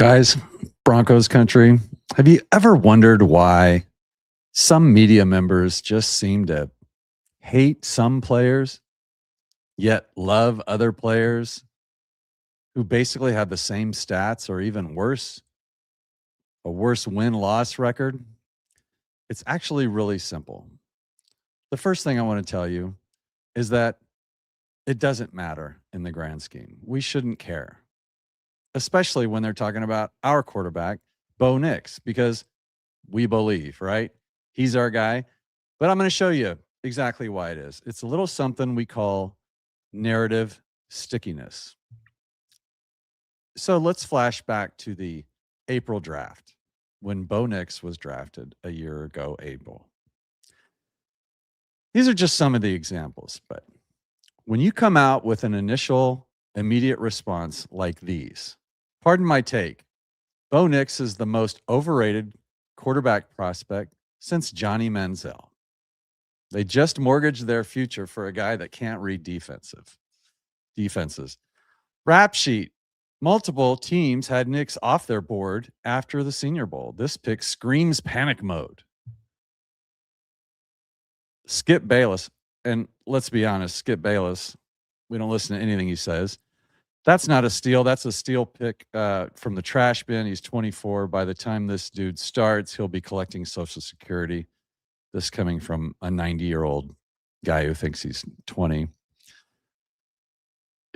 Guys, Broncos country, have you ever wondered why some media members just seem to hate some players, yet love other players who basically have the same stats or even worse, a worse win-loss record? It's actually really simple. The first thing I want to tell you is that it doesn't matter in the grand scheme. We shouldn't care, especially when they're talking about our quarterback, Bo Nix, because we believe, right? He's our guy. But I'm going to show you exactly why it is. It's a little something we call narrative stickiness. So let's flash back to the April draft when Bo Nix was drafted a year ago, April. These are just some of the examples, but when you come out with an initial immediate response like these, pardon my take, Bo Nix is the most overrated quarterback prospect since Johnny Manziel. They just mortgaged their future for a guy that can't read defenses. Rap sheet. Multiple teams had Nix off their board after the Senior Bowl. This pick screams panic mode. Skip Bayless, and let's be honest, Skip Bayless, we don't listen to anything he says. That's not a steal. That's a steal pick from the trash bin. He's 24. By the time this dude starts, he'll be collecting Social Security. This coming from a 90-year-old guy who thinks he's 20.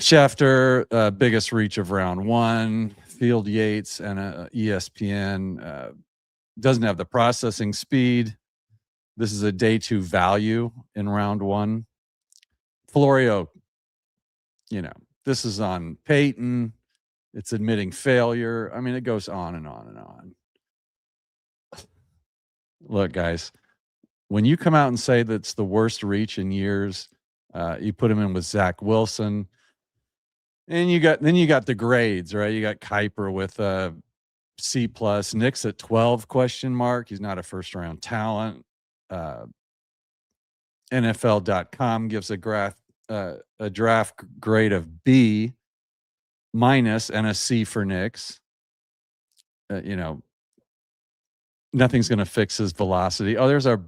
Schefter, biggest reach of round one. Field Yates and ESPN doesn't have the processing speed. This is a day two value in round one. Florio, this is on Peyton. It's admitting failure. I mean, it goes on and on and on. Look, guys, when you come out and say that's the worst reach in years, you put him in with Zach Wilson, and you got the grades, right? You got Kuiper with C+, Nix at 12 ? He's not a first round talent. NFL.com gives a draft grade of B- and a C for Nix. Nothing's going to fix his velocity. Oh, there's our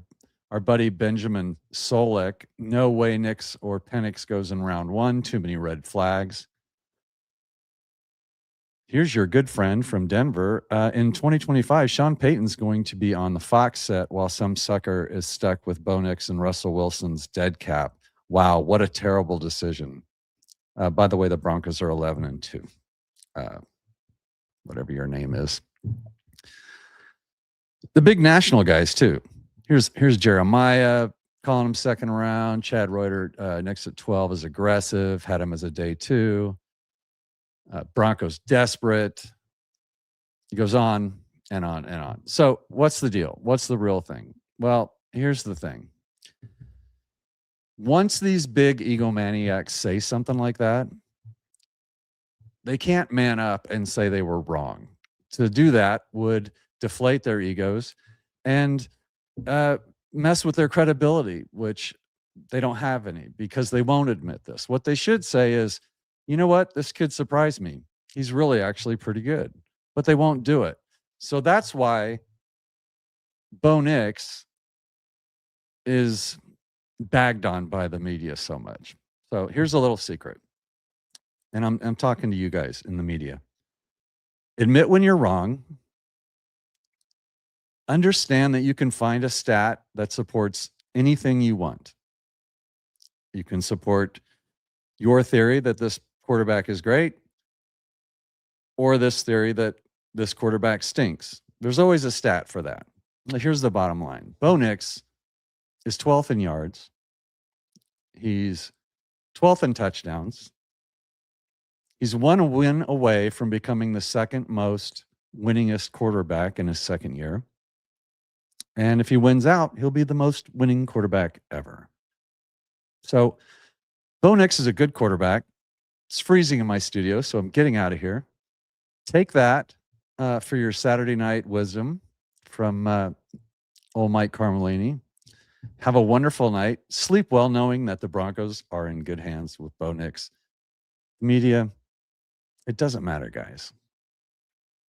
buddy Benjamin Solek. No way Nix or Penix goes in round one. Too many red flags. Here's your good friend from Denver. In 2025, Sean Payton's going to be on the Fox set while some sucker is stuck with Bo Nix and Russell Wilson's dead cap. Wow, what a terrible decision. By the way, the Broncos are 11-2. Whatever your name is. The big national guys, too. Here's Jeremiah, calling him second round. Chad Reuter, next at 12, is aggressive. Had him as a day two. Broncos desperate. He goes on and on and on. So what's the deal? What's the real thing? Well, here's the thing. Once these big egomaniacs say something like that, they can't man up and say they were wrong. To do that would deflate their egos and mess with their credibility, which they don't have any because they won't admit this. What they should say is, you know what? This kid surprised me. He's really actually pretty good, but they won't do it. So that's why Bo Nix is bagged on by the media so much. So here's a little secret. And I'm talking to you guys in the media. Admit when you're wrong. Understand that you can find a stat that supports anything you want. You can support your theory that this quarterback is great, or this theory that this quarterback stinks. There's always a stat for that. Here's the bottom line. Bo Nix is 12th in yards. He's 12th in touchdowns. He's one win away from becoming the second most winningest quarterback in his second year. And if he wins out, he'll be the most winning quarterback ever. So Bo Nix is a good quarterback. It's freezing in my studio, so I'm getting out of here. Take that for your Saturday night wisdom from old Mike Carmelini. Have a wonderful night. Sleep well knowing that the Broncos are in good hands with Bo Nix. Media, it doesn't matter, guys.